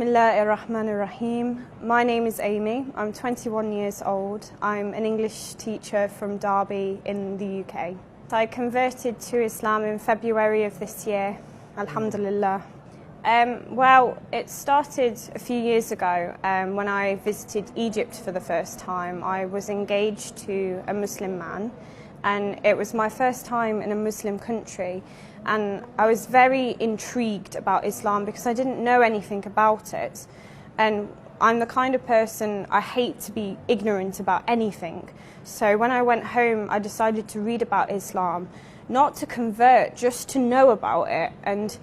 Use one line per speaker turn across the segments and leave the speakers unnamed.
Bismillahirrahmanirrahim. My name is Amy. I'm 21 years old. I'm an English teacher from Derby in the UK. I converted to Islam in February of this year, alhamdulillah. Well, it started a few years ago when I visited Egypt for the first time. I was engaged to a Muslim man, and it was my first time in a Muslim country. And I was very intrigued about Islam because I didn't know anything about it. And I'm the kind of person, I hate to be ignorant about anything. So when I went home, I decided to read about Islam, not to convert, just to know about it. And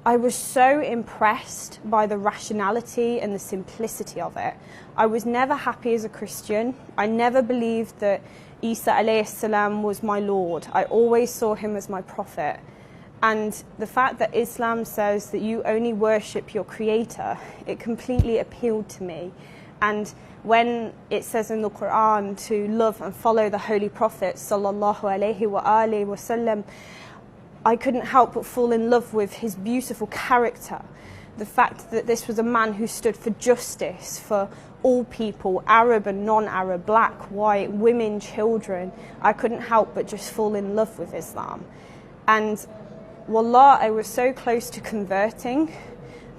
I was so impressed by the rationality and the simplicity of it. I was never happy as a Christian. I never believed that Isa alayhi salam was my Lord. I always saw him as my prophet. And the fact that Islam says that you only worship your creator, it completely appealed to me. And when it says in the Quran to love and follow the Holy Prophet sallallahu alaihi wasallam, I couldn't help but fall in love with his beautiful character. The fact that this was a man who stood for justice for all people, Arab and non-Arab, black, white, women, children. I couldn't help but just fall in love with Islam. And wallah, I was so close to converting,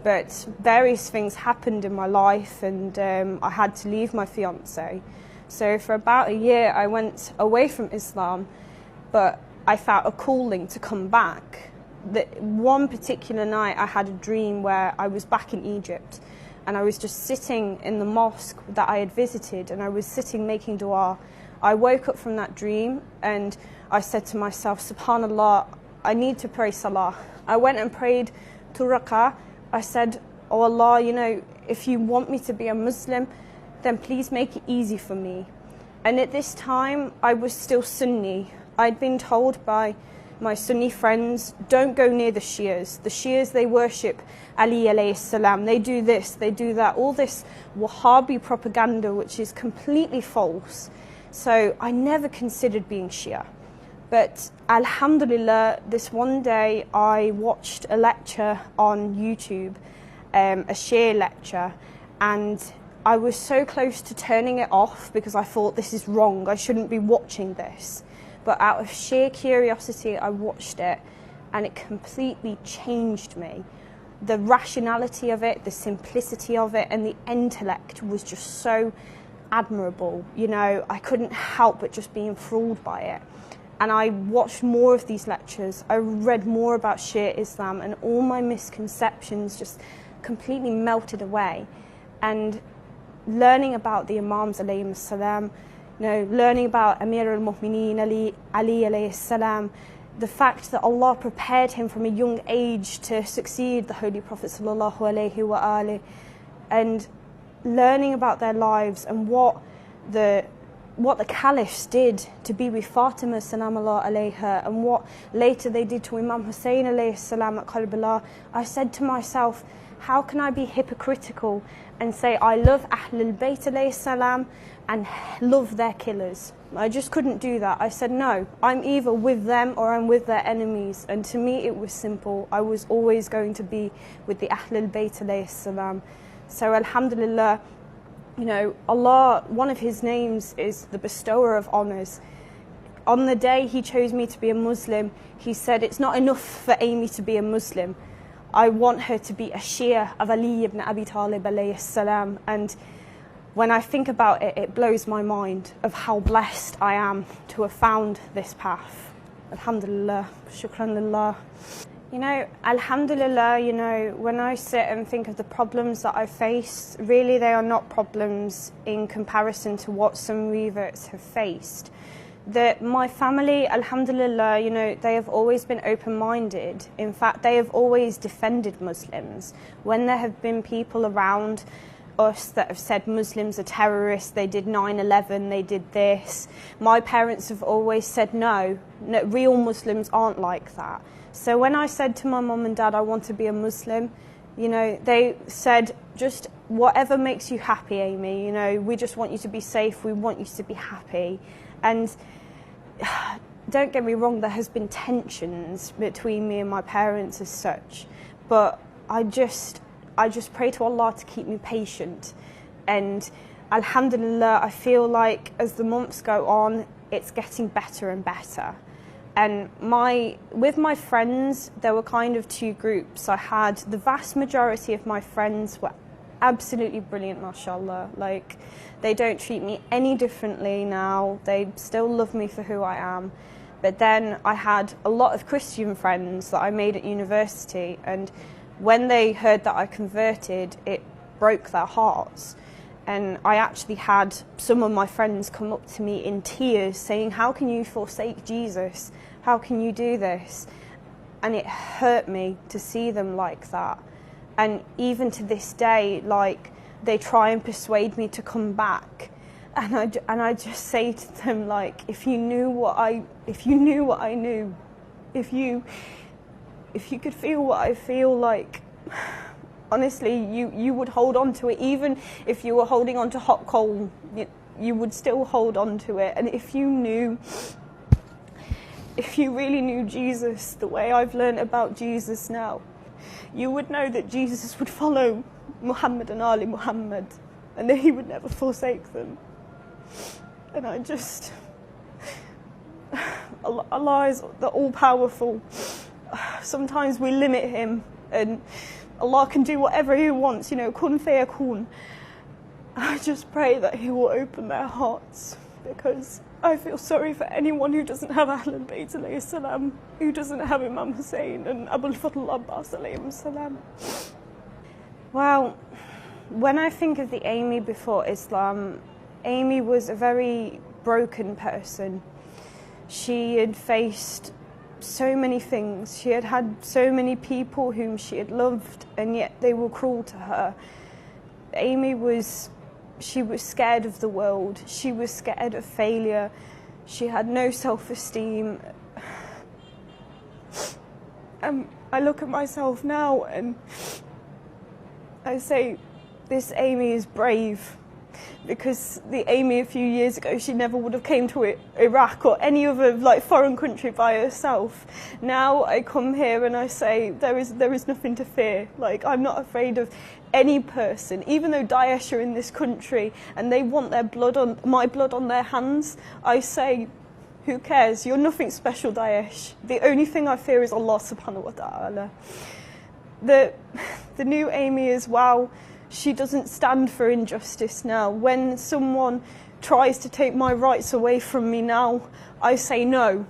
but various things happened in my life, and I had to leave my fiance. So for about a year I went away from Islam, but I felt a calling to come back. That one particular night I had a dream where I was back in Egypt, and I was just sitting in the mosque that I had visited, and I was sitting making dua. I woke up from that dream and I said to myself, subhanallah, I need to pray salah. I went and prayed 2 rak'ah. I said, oh Allah, you know, if you want me to be a Muslim, then please make it easy for me. And at this time, I was still Sunni. I'd been told by my Sunni friends, don't go near the Shias. The Shias, they worship Ali alayhi salam. They do this, they do that. All this Wahhabi propaganda, which is completely false. So I never considered being Shia. But alhamdulillah, this one day I watched a lecture on YouTube, a Shia lecture, and I was so close to turning it off because I thought this is wrong, I shouldn't be watching this. But out of sheer curiosity, I watched it, and it completely changed me. The rationality of it, the simplicity of it, and the intellect was just so admirable. You know, I couldn't help but just be enthralled by it. And I watched more of these lectures. I read more about Shia Islam, and all my misconceptions just completely melted away. And learning about the Imams alayhim salam, you know, learning about Amir al-Mu'mineen Ali alayhi salam, the fact that Allah prepared him from a young age to succeed the Holy Prophet sallallahu alaihi wa alihi, and learning about their lives and what the caliphs did to be with Fatima salamullah alayha, and what later they did to Imam Hussein alayhi salam at Karbala, I said to myself, how can I be hypocritical and say I love Ahlul Bayt alayhi salam and love their killers? I just couldn't do that. I said no, I'm either with them or I'm with their enemies. And to me it was simple. I was always going to be with the Ahlul Bayt alayhi salam. So alhamdulillah, you know, Allah, one of his names is the bestower of honours. On the day he chose me to be a Muslim, he said it's not enough for Amy to be a Muslim. I want her to be a Shia of Ali ibn Abi Talib alayhi salam. And when I think about it, it blows my mind of how blessed I am to have found this path. Alhamdulillah, shukran lillah. You know, alhamdulillah, you know, when I sit and think of the problems that I face, really they are not problems in comparison to what some reverts have faced. That my family, alhamdulillah, you know, they have always been open-minded. In fact, they have always defended Muslims. When there have been people around us that have said Muslims are terrorists, they did 9/11, they did this, my parents have always said no, real Muslims aren't like that. So when I said to my mum and dad I want to be a Muslim, you know, they said just whatever makes you happy, Amy, you know, we just want you to be safe, we want you to be happy. And don't get me wrong, there has been tensions between me and my parents as such, but I just I just pray to Allah to keep me patient. And alhamdulillah, I feel like as the months go on, it's getting better and better. And with my friends, there were kind of two groups. I had the vast majority of my friends were absolutely brilliant, mashallah. Like, they don't treat me any differently now. They still love me for who I am. But then I had a lot of Christian friends that I made at university, and when they heard that I converted, it broke their hearts. And I actually had some of my friends come up to me in tears saying, how can you forsake Jesus? How can you do this? And it hurt me to see them like that. And even to this day, like, they try and persuade me to come back. And I just say to them, like, if you knew what I knew, if you could feel what I feel, like, honestly, you would hold on to it. Even if you were holding on to hot coal, you would still hold on to it. And if you really knew Jesus the way I've learned about Jesus now, you would know that Jesus would follow Muhammad and Ali Muhammad, and that he would never forsake them. And Allah is the all-powerful. Sometimes we limit him, and Allah can do whatever he wants, you know, kun fayakun. I just pray that he will open their hearts, because I feel sorry for anyone who doesn't have Ahlul Bayt alayhi salam, who doesn't have Imam Hussein and Abul Fadl Abbas alayhi salam. Well, when I think of the Amy before Islam, Amy was a very broken person. She had faced so many things. She had had so many people whom she had loved, and yet they were cruel to her. She was scared of the world. She was scared of failure. She had no self-esteem. I look at myself now and I say, this Amy is brave. Because the Amy a few years ago, she never would have came to Iraq or any other like foreign country by herself. Now I come here and I say, there is nothing to fear. Like, I'm not afraid of any person, even though Daesh are in this country and they want my blood on their hands. I say, who cares? You're nothing special, Daesh. The only thing I fear is Allah subhanahu wa ta'ala. The new Amy as well, she doesn't stand for injustice now. When someone tries to take my rights away from me now, I say no.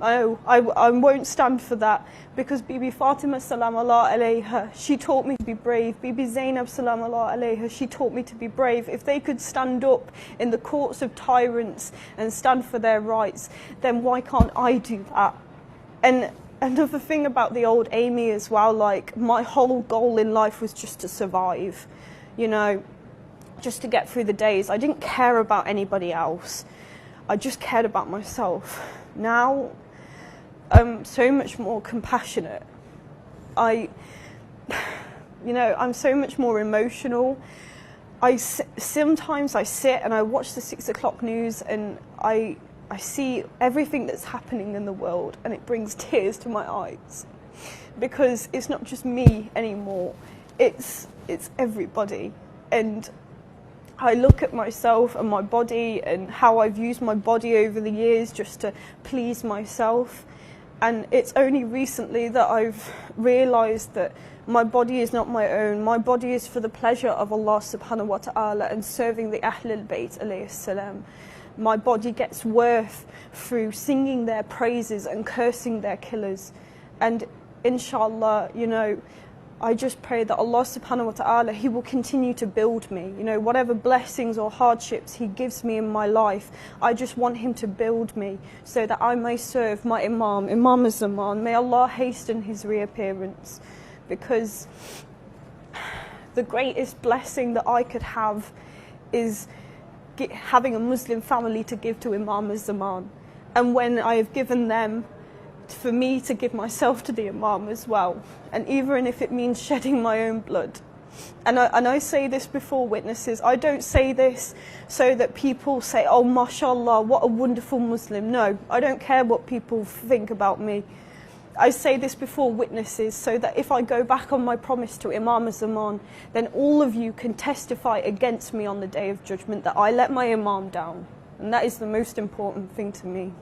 I won't stand for that, because Bibi Fatima salam Allah alayha, she taught me to be brave. Bibi Zainab salam Allah alayha, she taught me to be brave. If they could stand up in the courts of tyrants and stand for their rights, then why can't I do that? And another thing about the old Amy as well, like, my whole goal in life was just to survive, you know, just to get through the days. I didn't care about anybody else. I just cared about myself. Now, I'm so much more compassionate. I'm so much more emotional. Sometimes I sit and I watch the 6 o'clock news and I see everything that's happening in the world, and it brings tears to my eyes, because it's not just me anymore, it's everybody. And I look at myself and my body and how I've used my body over the years just to please myself, and it's only recently that I've realised that my body is not my own. My body is for the pleasure of Allah subhanahu wa ta'ala and serving the Ahlul Bayt alayhi salam. My body gets worth through singing their praises and cursing their killers. And inshallah, you know, I just pray that Allah subhanahu wa ta'ala, He will continue to build me. You know, whatever blessings or hardships He gives me in my life, I just want Him to build me so that I may serve my Imam az-Zaman. May Allah hasten his reappearance, because the greatest blessing that I could have is having a Muslim family to give to Imam az-Zaman. And when I have given them, for me to give myself to the Imam as well, and even if it means shedding my own blood. And I say this before witnesses. I don't say this so that people say, oh mashallah, what a wonderful Muslim. No, I don't care what people think about me. I say this before witnesses, so that if I go back on my promise to Imam Zaman, then all of you can testify against me on the Day of Judgment that I let my Imam down. And that is the most important thing to me.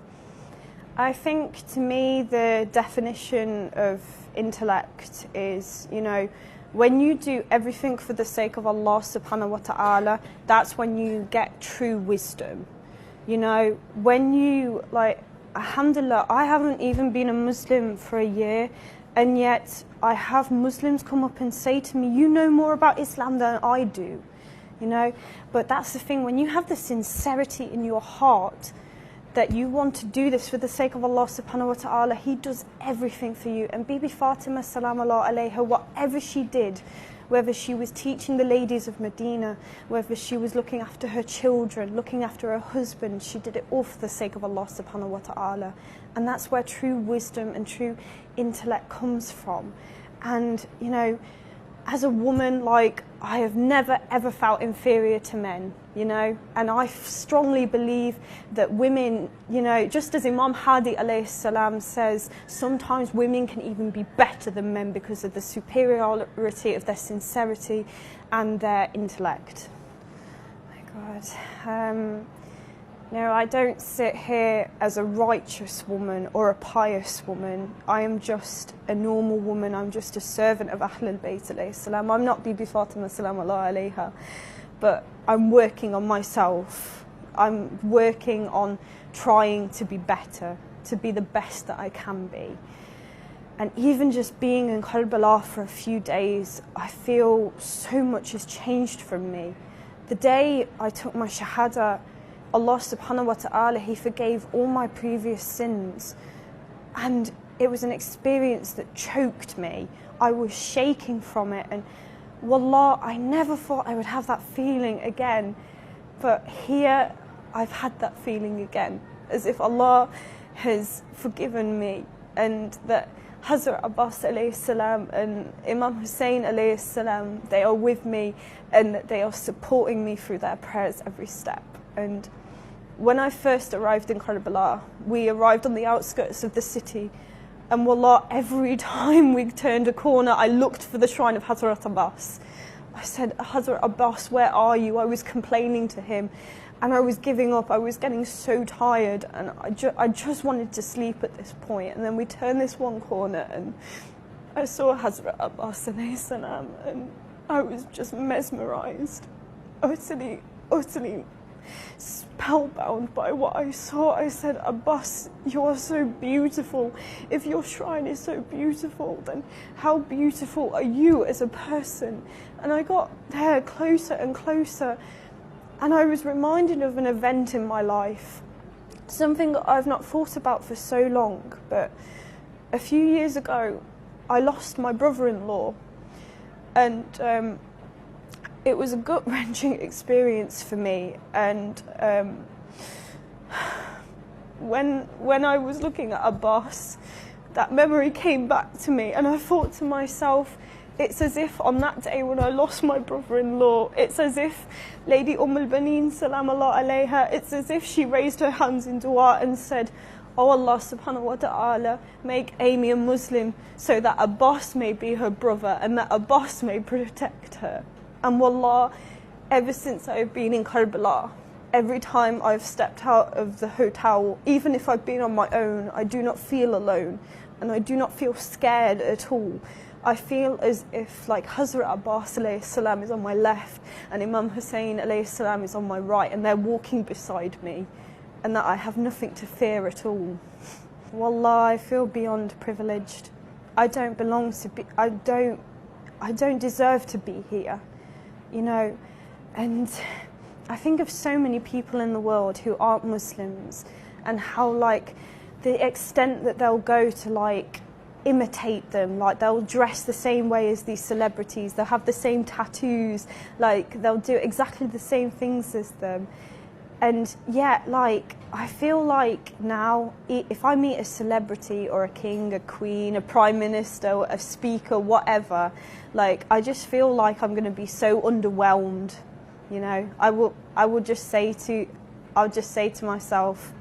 I think, to me, the definition of intellect is, you know, when you do everything for the sake of Allah subhanahu wa ta'ala, that's when you get true wisdom. You know, when you, like, alhamdulillah, I haven't even been a Muslim for a year, and yet I have Muslims come up and say to me, you know more about Islam than I do, you know. But that's the thing, when you have the sincerity in your heart that you want to do this for the sake of Allah subhanahu wa ta'ala, He does everything for you. And Bibi Fatima salam Allah alayha, whatever she did, whether she was teaching the ladies of Medina, whether she was looking after her children, looking after her husband, she did it all for the sake of Allah subhanahu wa ta'ala. And that's where true wisdom and true intellect comes from. And, you know, as a woman, like, I have never ever felt inferior to men, you know, and I strongly believe that women, you know, just as Imam Hadi alayhi salam says, sometimes women can even be better than men because of the superiority of their sincerity and their intellect. Oh my God. No, I don't sit here as a righteous woman or a pious woman. I am just a normal woman. I'm just a servant of Ahlul Bayt alayhi salam. I'm not Bibi Fatima salam Allah alayha, but I'm working on myself. I'm working on trying to be better, to be the best that I can be. And even just being in Karbala for a few days, I feel so much has changed from me. The day I took my Shahada, Allah subhanahu wa ta'ala, He forgave all my previous sins. And it was an experience that choked me. I was shaking from it. And wallah, I never thought I would have that feeling again. But here, I've had that feeling again. As if Allah has forgiven me. And that Hazrat Abbas alayhi salam and Imam Hussein alayhi salam, they are with me. And that they are supporting me through their prayers every step. And when I first arrived in Karbala, we arrived on the outskirts of the city, and wallah, every time we turned a corner, I looked for the shrine of Hazrat Abbas. I said, Hazrat Abbas, where are you? I was complaining to him, and I was giving up. I was getting so tired, and I just wanted to sleep at this point. And then we turned this one corner, and I saw Hazrat Abbas alayhi salam, and I was just mesmerized, utterly spellbound by what I saw. I said, Abbas, you are so beautiful. If your shrine is so beautiful, then how beautiful are you as a person? And I got there closer and closer, and I was reminded of an event in my life, something that I've not thought about for so long. But a few years ago, I lost my brother-in-law, and it was a gut-wrenching experience for me. And when I was looking at Abbas, that memory came back to me, and I thought to myself, it's as if on that day when I lost my brother-in-law, it's as if Lady al-Baneen salam Allah alayha, it's as if she raised her hands in dua and said, Oh Allah subhanahu wa ta'ala, make Amy a Muslim so that Abbas may be her brother and that Abbas may protect her. And wallah, ever since I've been in Karbala, every time I've stepped out of the hotel, even if I've been on my own, I do not feel alone, and I do not feel scared at all. I feel as if, like, Hazrat Abbas alayhi salam is on my left and Imam Hussein alayhi salam is on my right, and they're walking beside me, and that I have nothing to fear at all. Wallah, I feel beyond privileged. I don't belong to be, I don't deserve to be here. You know, and I think of so many people in the world who aren't Muslims, and how, like, the extent that they'll go to, like, imitate them, like they'll dress the same way as these celebrities, they'll have the same tattoos, like they'll do exactly the same things as them. And yet, like, I feel like now, if I meet a celebrity or a king, a queen, a prime minister, a speaker, whatever, like, I just feel like I'm going to be so underwhelmed, you know. I'll just say to myself,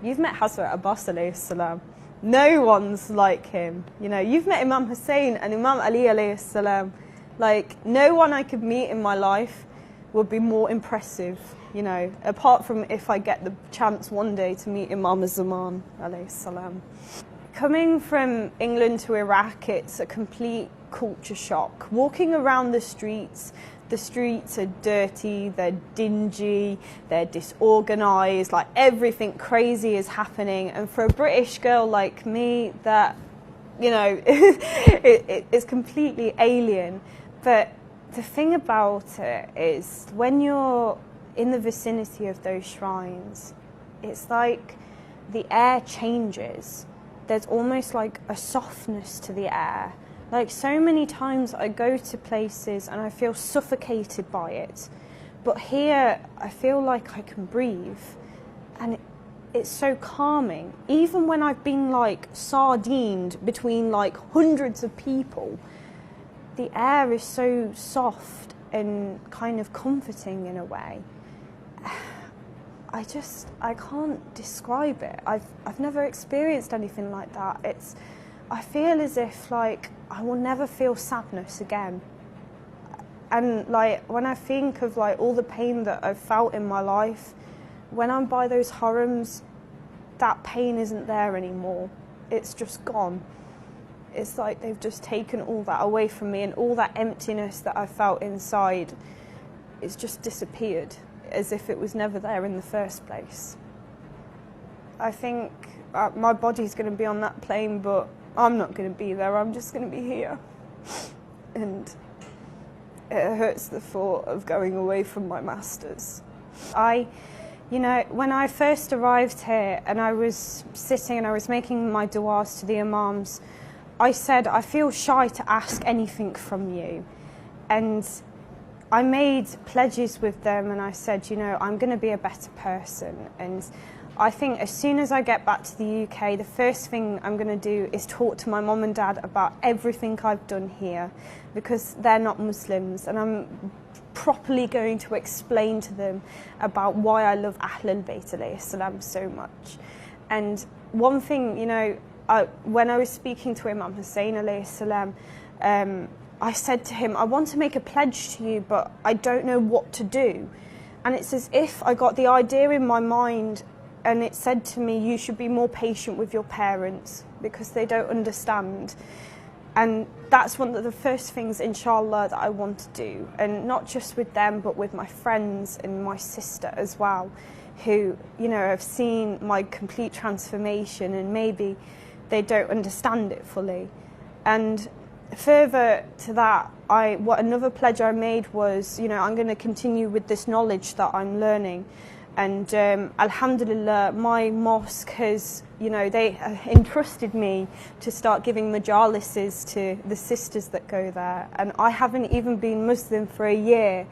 you've met Hazrat Abbas alayhi salam. No one's like him. You know, you've met Imam Hussein and Imam Ali alayhi salam. Like, no one I could meet in my life would be more impressive, you know, apart from if I get the chance one day to meet Imam Zaman alayhi salam. Coming from England to Iraq, it's a complete culture shock. Walking around the streets are dirty, they're dingy, they're disorganised, like everything crazy is happening. And for a British girl like me, that, you know, it's completely alien. But the thing about it is, when you're in the vicinity of those shrines, it's like the air changes. There's almost like a softness to the air. Like, so many times I go to places and I feel suffocated by it. But here I feel like I can breathe. And it's so calming. Even when I've been like sardined between like hundreds of people, the air is so soft and kind of comforting in a way. I can't describe it. I've never experienced anything like that. I feel as if like I will never feel sadness again. And like, when I think of like all the pain that I've felt in my life, when I'm by those harams, that pain isn't there anymore. It's just gone. It's like they've just taken all that away from me, and all that emptiness that I felt inside, it's just disappeared, as if it was never there in the first place. I think my body's going to be on that plane, but I'm not going to be there. I'm just going to be here. And it hurts the thought of going away from my masters. You know, when I first arrived here and I was sitting and I was making my du'as to the imams, I said, I feel shy to ask anything from you. And I made pledges with them, and I said, you know, I'm going to be a better person. And I think as soon as I get back to the UK, the first thing I'm going to do is talk to my mum and dad about everything I've done here, because they're not Muslims, and I'm properly going to explain to them about why I love Ahlul Bayt alayhi salam so much. And one thing, you know, when I was speaking to Imam Hussein alayhi salam, I said to him, I want to make a pledge to you, but I don't know what to do. And it's as if I got the idea in my mind, and it said to me, you should be more patient with your parents because they don't understand. And that's one of the first things, inshallah, that I want to do. And not just with them, but with my friends and my sister as well, who, you know, have seen my complete transformation, and maybe they don't understand it fully. And further to that, what another pledge I made was, you know, I'm going to continue with this knowledge that I'm learning. And alhamdulillah, my mosque has, you know, they entrusted me to start giving majalises to the sisters that go there. And I haven't even been Muslim for a year,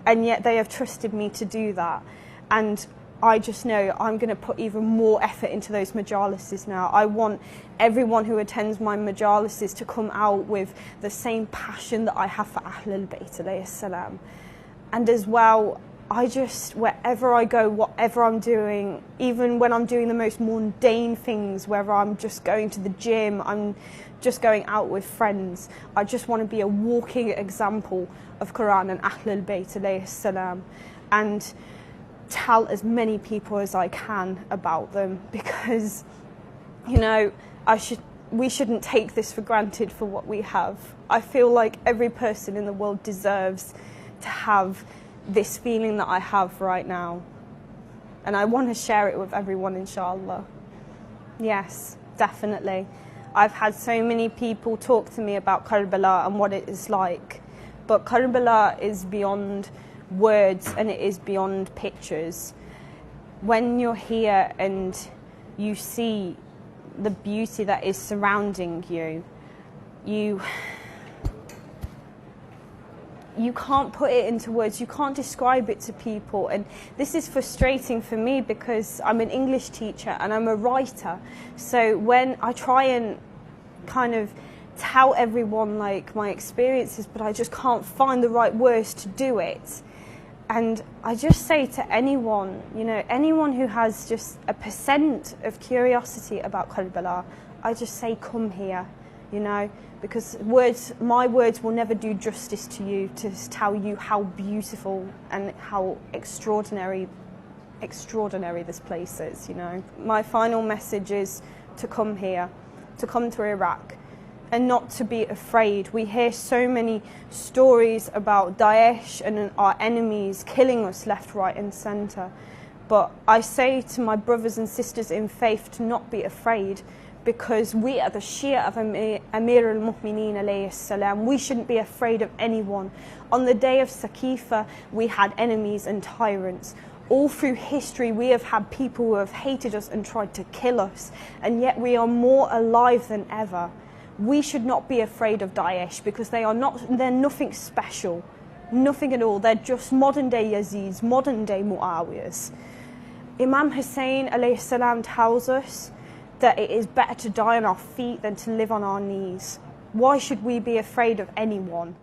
and yet they have trusted me to do that. And I just know I'm going to put even more effort into those majalises now. I want everyone who attends my majalises to come out with the same passion that I have for Ahlul Bayt alayhi salam. And as well, I just, wherever I go, whatever I'm doing, even when I'm doing the most mundane things, whether I'm just going to the gym, I'm just going out with friends, I just want to be a walking example of Quran and Ahlul Bayt alayhi salam, and tell as many people as I can about them, because, you know, we shouldn't take this for granted for what we have. I feel like every person in the world deserves to have this feeling that I have right now, and I want to share it with everyone, inshallah. Yes, definitely. I've had so many people talk to me about Karbala and what it is like, but Karbala is beyond words, and it is beyond pictures. When you're here and you see the beauty that is surrounding you, you can't put it into words, you can't describe it to people. And this is frustrating for me because I'm an English teacher and I'm a writer. So when I try and kind of tell everyone like my experiences, but I just can't find the right words to do it. And I just say to anyone, you know, anyone who has just a % of curiosity about Karbala, I just say, come here, you know, because my words will never do justice to you to tell you how beautiful and how extraordinary this place is, you know. My final message is to come here, to come to Iraq, and not to be afraid. We hear so many stories about Daesh and our enemies killing us left, right and centre. But I say to my brothers and sisters in faith to not be afraid, because we are the Shia of Amir al-Mu'mineen alayhi salam. We shouldn't be afraid of anyone. On the day of Saqifa, we had enemies and tyrants. All through history, we have had people who have hated us and tried to kill us, and yet we are more alive than ever. We should not be afraid of Daesh, because they're nothing special, nothing at all. They're just modern day Yazids, modern day Muawiyahs. Imam Hussein alayhi salam tells us that it is better to die on our feet than to live on our knees. Why should we be afraid of anyone?